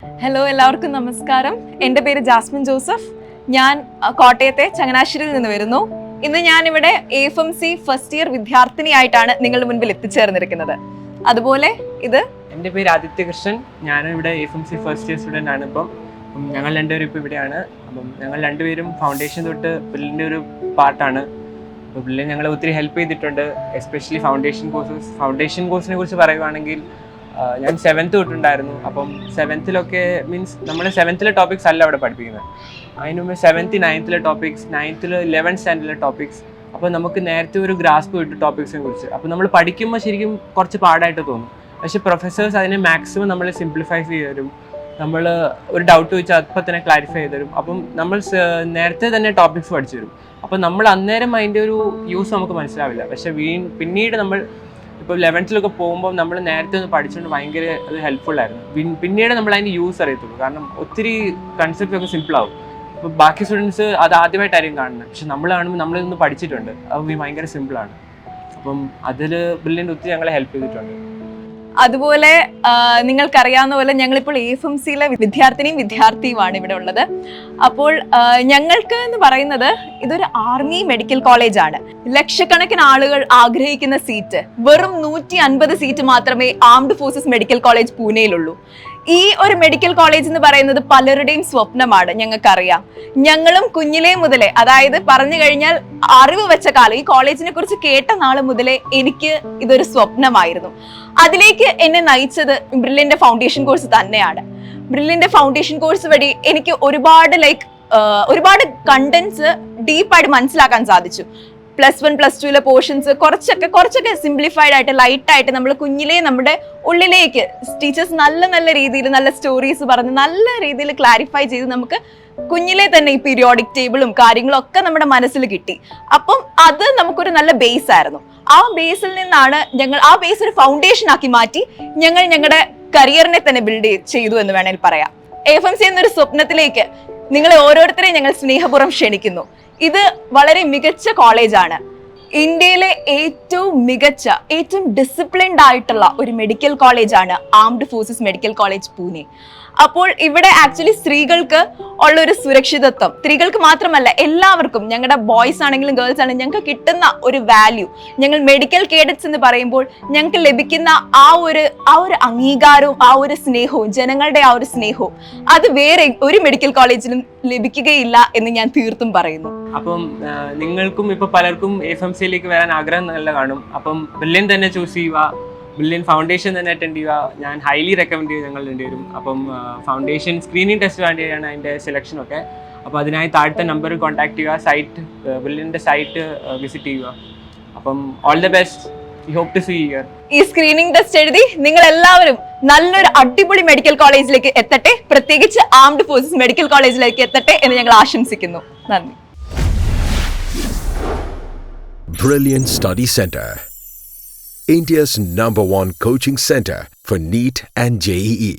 Hello, എല്ലാവർക്കും നമസ്കാരം. എൻ്റെ പേര് ജാസ്മിൻ ജോസഫ്. ഞാൻ കോട്ടയത്തെ ചങ്ങനാശ്ശേരിയിൽ നിന്ന് വരുന്നു. ഇന്ന് ഞാനിവിടെ AFMC ഫസ്റ്റ് ഇയർ വിദ്യാർത്ഥിനിയായിട്ടാണ് നിങ്ങളുടെ മുൻപിൽ എത്തിച്ചേർന്നിരിക്കുന്നത്. അതുപോലെ എൻ്റെ പേര് ആദിത്യകൃഷ്ണൻ. ഞാനും ഇവിടെ AFMC ഫസ്റ്റ് ഇയർ സ്റ്റുഡൻ്റ് ആണ്. ഇപ്പം ഞങ്ങൾ രണ്ടുപേരും ഇപ്പോൾ ഇവിടെയാണ്. അപ്പം ഞങ്ങൾ രണ്ടുപേരും ഫൗണ്ടേഷൻ തൊട്ട് പുല്ലിൻ്റെ ഒരു പാർട്ടാണ്. അപ്പോൾ പുള്ളി ഞങ്ങളെ ഒത്തിരി ഹെൽപ്പ് ചെയ്തിട്ടുണ്ട്, എസ്പെഷ്യലി ഫൗണ്ടേഷൻ കോഴ്സിനെ കുറിച്ച് പറയുവാണെങ്കിൽ ഞാൻ 7th തൊട്ടുണ്ടായിരുന്നു. അപ്പം 7th മീൻസ് നമ്മൾ 7th ടോപ്പിക്സ് അല്ല അവിടെ പഠിപ്പിക്കുന്നത്. അതിന് മുമ്പ് 7th 9th topics, 9th 11th സ്റ്റാൻഡേർഡിലെ topics. അപ്പോൾ നമുക്ക് നേരത്തെ ഒരു ഗ്രാസ്പ് കിട്ടും ടോപ്പിക്സിനെ കുറിച്ച്. അപ്പോൾ നമ്മൾ പഠിക്കുമ്പോൾ ശരിക്കും കുറച്ച് പാടായിട്ട് തോന്നും. പക്ഷേ പ്രൊഫസേഴ്സ് അതിനെ മാക്സിമം നമ്മൾ സിംപ്ലിഫൈ ചെയ്ത് തരും. നമ്മൾ ഒരു ഡൗട്ട് ചോദിച്ചാൽ അപ്പം തന്നെ ക്ലാരിഫൈ ചെയ്ത് തരും. അപ്പം നമ്മൾ നേരത്തെ തന്നെ ടോപ്പിക്സ് പഠിച്ചു തരും. അപ്പം നമ്മൾ അന്നേരം അതിൻ്റെ ഒരു യൂസ് നമുക്ക് മനസ്സിലാവില്ല. പക്ഷേ പിന്നീട് നമ്മൾ ഇപ്പോൾ 11th പോകുമ്പോൾ നമ്മൾ നേരത്തെ ഒന്ന് പഠിച്ചുകൊണ്ട് ഭയങ്കര അത് ഹെൽപ്ഫുള്ളായിരുന്നു. പിന്നീട് നമ്മൾ അതിൻ്റെ യൂസ് അറിയത്തുള്ളൂ. കാരണം ഒത്തിരി കൺസെപ്റ്റ് ഒക്കെ സിമ്പിളാവും. ഇപ്പോൾ ബാക്കി സ്റ്റുഡൻസ് അത് ആദ്യമായിട്ടായിരിക്കും കാണുന്നത്. പക്ഷെ നമ്മൾ കാണുമ്പോൾ നമ്മളിതൊന്ന് പഠിച്ചിട്ടുണ്ട്, അത് ഭയങ്കര സിമ്പിളാണ്. അപ്പം അതിൽ ബ്രില്യൻ്റ് ഒത്തിരി ഞങ്ങളെ ഹെൽപ്പ് ചെയ്തിട്ടുണ്ട്. അതുപോലെ നിങ്ങൾക്കറിയാവുന്ന പോലെ ഞങ്ങളിപ്പോൾ AFMCയിലെ വിദ്യാർത്ഥിനിയുമാണ് ഇവിടെ ഉള്ളത്. അപ്പോൾ ഞങ്ങൾക്ക് എന്ന് പറയുന്നത് ഇതൊരു ആർമി മെഡിക്കൽ കോളേജാണ്. ലക്ഷക്കണക്കിന് ആളുകൾ ആഗ്രഹിക്കുന്ന സീറ്റ്, വെറും 150 സീറ്റ് മാത്രമേ ആംഡ് ഫോഴ്സസ് മെഡിക്കൽ കോളേജ് പൂനെയിലുള്ളൂ. ഈ ഒരു മെഡിക്കൽ കോളേജ് എന്ന് പറയുന്നത് പലരുടെയും സ്വപ്നമാണ്. ഞങ്ങൾക്കറിയാം. ഞങ്ങളും കുഞ്ഞിലേ മുതലേ, അതായത് പറഞ്ഞു കഴിഞ്ഞാൽ അറിവ് വെച്ച കാലം, ഈ കോളേജിനെ കുറിച്ച് കേട്ട നാള് മുതലേ എനിക്ക് ഇതൊരു സ്വപ്നമായിരുന്നു. അതിലേക്ക് എന്നെ നയിച്ചത് ബ്രില്യൻ്റെ ഫൗണ്ടേഷൻ കോഴ്സ് തന്നെയാണ്. ബ്രില്യൻ്റെ ഫൗണ്ടേഷൻ കോഴ്സ് വഴി എനിക്ക് ഒരുപാട് കണ്ടന്റ്സ് ഡീപ്പായിട്ട് മനസ്സിലാക്കാൻ സാധിച്ചു. +1 +2 പോർഷൻസ് കുറച്ചൊക്കെ സിംപ്ലിഫൈഡ് ആയിട്ട്, ലൈറ്റ് ആയിട്ട് നമ്മൾ കുഞ്ഞിലേ നമ്മുടെ ഉള്ളിലേക്ക് ടീച്ചേഴ്സ് നല്ല രീതിയിൽ നല്ല സ്റ്റോറീസ് പറഞ്ഞ് നല്ല രീതിയിൽ ക്ലാരിഫൈ ചെയ്ത് നമുക്ക് കുഞ്ഞിലേ തന്നെ ഈ പീരിയോഡിക് ടേബിളും കാര്യങ്ങളും ഒക്കെ നമ്മുടെ മനസ്സിൽ കിട്ടി. അപ്പം അത് നമുക്കൊരു നല്ല ബേസ് ആയിരുന്നു. ആ ബേസിൽ നിന്നാണ് ആ ബേസ് ഒരു ഫൗണ്ടേഷൻ ആക്കി മാറ്റി ഞങ്ങളുടെ കരിയറിനെ തന്നെ ബിൽഡ് ചെയ്തു എന്ന് വേണമെങ്കിൽ പറയാം. AFMC എന്നൊരു സ്വപ്നത്തിലേക്ക് നിങ്ങളെ ഓരോരുത്തരെയും ഞങ്ങൾ സ്നേഹപൂർവ്വം ക്ഷണിക്കുന്നു. ഇത് വളരെ മികച്ച കോളേജാണ്. ഇന്ത്യയിലെ ഏറ്റവും ഡിസിപ്ലിൻഡ് ആയിട്ടുള്ള ഒരു മെഡിക്കൽ കോളേജാണ് armed forces medical college Pune. അപ്പോൾ ഇവിടെ ആക്ച്വലി സ്ത്രീകൾക്ക് ഉള്ള ഒരു സുരക്ഷിതത്വം, സ്ത്രീകൾക്ക് മാത്രമല്ല എല്ലാവർക്കും, ഞങ്ങളുടെ ബോയ്സ് ആണെങ്കിലും ഗേൾസ് ആണെങ്കിലും ഞങ്ങൾക്ക് കിട്ടുന്ന ഒരു വാല്യൂ, ഞങ്ങൾ മെഡിക്കൽ കേഡറ്റ്സ് എന്ന് പറയുമ്പോൾ ഞങ്ങൾക്ക് ലഭിക്കുന്ന ആ ഒരു അംഗീകാരവും ആ ഒരു സ്നേഹവും, ജനങ്ങളുടെ ആ ഒരു സ്നേഹവും, അത് വേറെ ഒരു മെഡിക്കൽ കോളേജിലും ലഭിക്കുകയില്ല എന്ന് ഞാൻ തീർത്തും പറയുന്നു. അപ്പം നിങ്ങൾക്കും ഇപ്പൊ പലർക്കും AFMCയിലേക്ക് വരാൻ ആഗ്രഹം നല്ല കാണും. അപ്പം ബ്രില്യൻ തന്നെ ചൂസ് ചെയ്യുക, ബ്രില്യൻ ഫൗണ്ടേഷൻ തന്നെ അറ്റൻഡ് ചെയ്യുക. ഞാൻ ഹൈലി റെക്കമെൻഡ് ചെയ്യും ഞങ്ങൾ രണ്ടുപേരും. അപ്പം ഫൗണ്ടേഷൻ സ്ക്രീനിങ് ടെസ്റ്റ് വേണ്ടിയാണ് അതിൻ്റെ സെലക്ഷനൊക്കെ. അപ്പോൾ അതിനായി താഴത്തെ നമ്പറിൽ കോൺടാക്ട് ചെയ്യുക, ബ്രില്യൻ്റെ സൈറ്റ് വിസിറ്റ് ചെയ്യുക. അപ്പം all the best. We hope to see you here. ഈ സ്ക്രീനിങ് ടെസ്റ്റ് എഴുതി നിങ്ങൾ എല്ലാവരും നല്ലൊരു അടിപൊളി മെഡിക്കൽ കോളേജിലേക്ക് എത്തട്ടെ, പ്രത്യേകിച്ച് ആംഡ് ഫോഴ്സസ് മെഡിക്കൽ കോളേജിലേക്ക് എത്തട്ടെ എന്ന് ഞങ്ങൾ ആശംസിക്കുന്നു. നന്ദി. Brilliant Study Center, India's #1 coaching center for NEET and JEE.